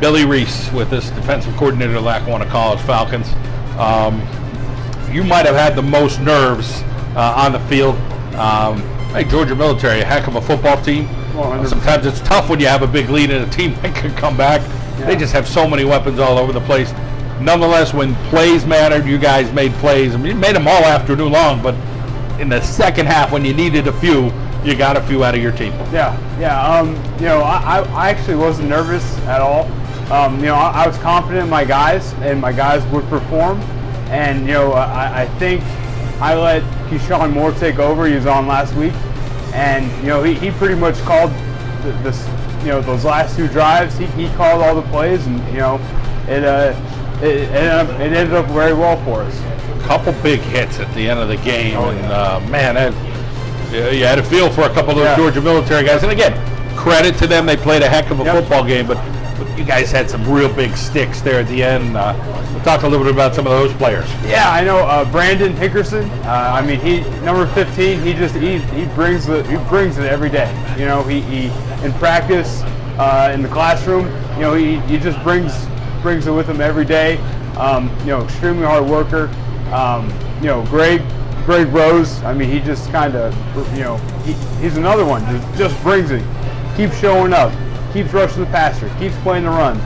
Billy Reiss with us, defensive coordinator of Lackawanna College Falcons. You might have had the most nerves on the field. Hey, Georgia Military, a heck of a football team. Sometimes it's tough when you have a big lead and a team that can come back. Yeah. They just have so many weapons all over the place. Nonetheless, when plays mattered, you guys made plays. I mean, you made them all afternoon long, but in the second half, when you needed a few, you got a few out of your team. Yeah. I actually wasn't nervous at all. I was confident in my guys, and my guys would perform. And I think I let Keyshawn Moore take over. He was on last week, and he pretty much called those last two drives. He called all the plays, and it ended up very well for us. A couple big hits at the end of the game, and you had a feel for a couple of those Georgia Military guys. And again, credit to them; they played a heck of a football game. But you guys had some real big sticks there at the end. We'll talk a little bit about some of those players. Yeah, I know Brandon Hickerson. He number 15. He brings it every day. He in practice, in the classroom. He just brings it with him every day. Extremely hard worker. Greg Rose. He just kind of he's another one. Just brings it. Keeps showing up. Keeps rushing the passer. Keeps playing the run.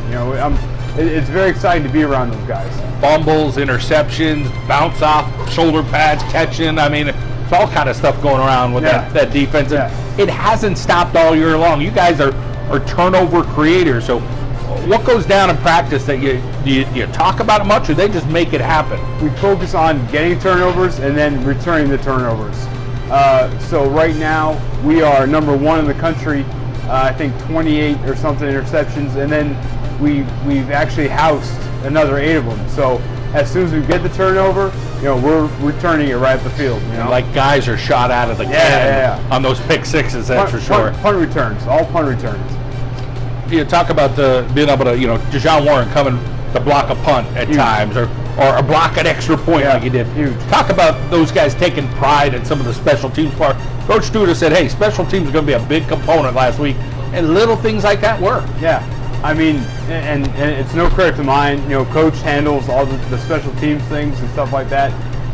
It's very exciting to be around those guys. Fumbles, interceptions, bounce off, shoulder pads, catching. It's all kind of stuff going around with that defense. Yeah. It hasn't stopped all year long. You guys are turnover creators. So what goes down in practice that you talk about it much, or they just make it happen? We focus on getting turnovers and then returning the turnovers. So right now we are number 1 in the country. I think 28 or something interceptions, and then we've actually housed another 8 of them. So as soon as we get the turnover, we're returning it right up the field. Like guys are shot out of the can on those pick sixes. That's for sure. Punt returns, all punt returns. You talk about being able to, Deshaun Warren coming to block a punt at times, or block an extra point like he did. Huge. Talk about those guys taking pride in some of the special teams part. Coach Studer said, hey, special teams is going to be a big component last week, and little things like that work. Yeah, and it's no credit to mine. Coach handles all the special teams things and stuff like that.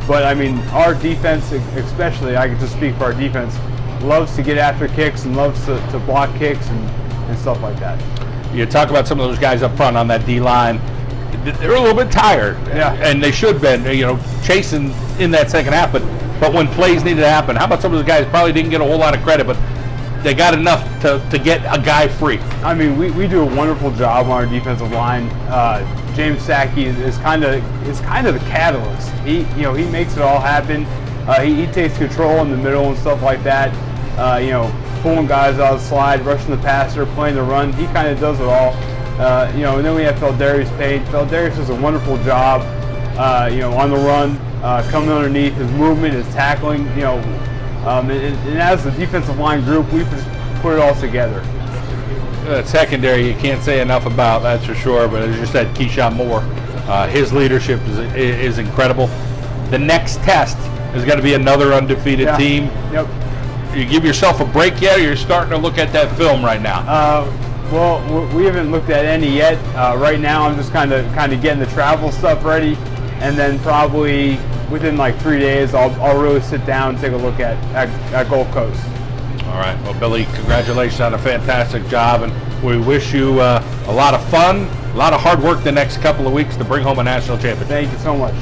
But our defense, especially, I can just speak for our defense, loves to get after kicks and loves to block kicks and stuff like that. You talk about some of those guys up front on that D-line. They're a little bit tired, and they should have been, chasing in that second half. But when plays needed to happen, how about some of those guys probably didn't get a whole lot of credit, but they got enough to get a guy free? We do a wonderful job on our defensive line. James Sackey is kind of the catalyst. He makes it all happen. He takes control in the middle and stuff like that. Pulling guys out of the slide, rushing the passer, playing the run. He kind of does it all. And then we have Feldarius Payne. Feldarius does a wonderful job, on the run, coming underneath, his movement, his tackling, and as the defensive line group, we just put it all together. That secondary, you can't say enough about, that's for sure. But as you said, Keyshawn Moore, his leadership is incredible. The next test is going to be another undefeated team. Yep. You give yourself a break yet, or you're starting to look at that film right now? Well, we haven't looked at any yet. Right now, I'm just kind of getting the travel stuff ready, and then probably within like 3 days, I'll really sit down and take a look at Gulf Coast. All right. Well, Billy, congratulations on a fantastic job, and we wish you a lot of fun, a lot of hard work the next couple of weeks to bring home a national championship. Thank you so much.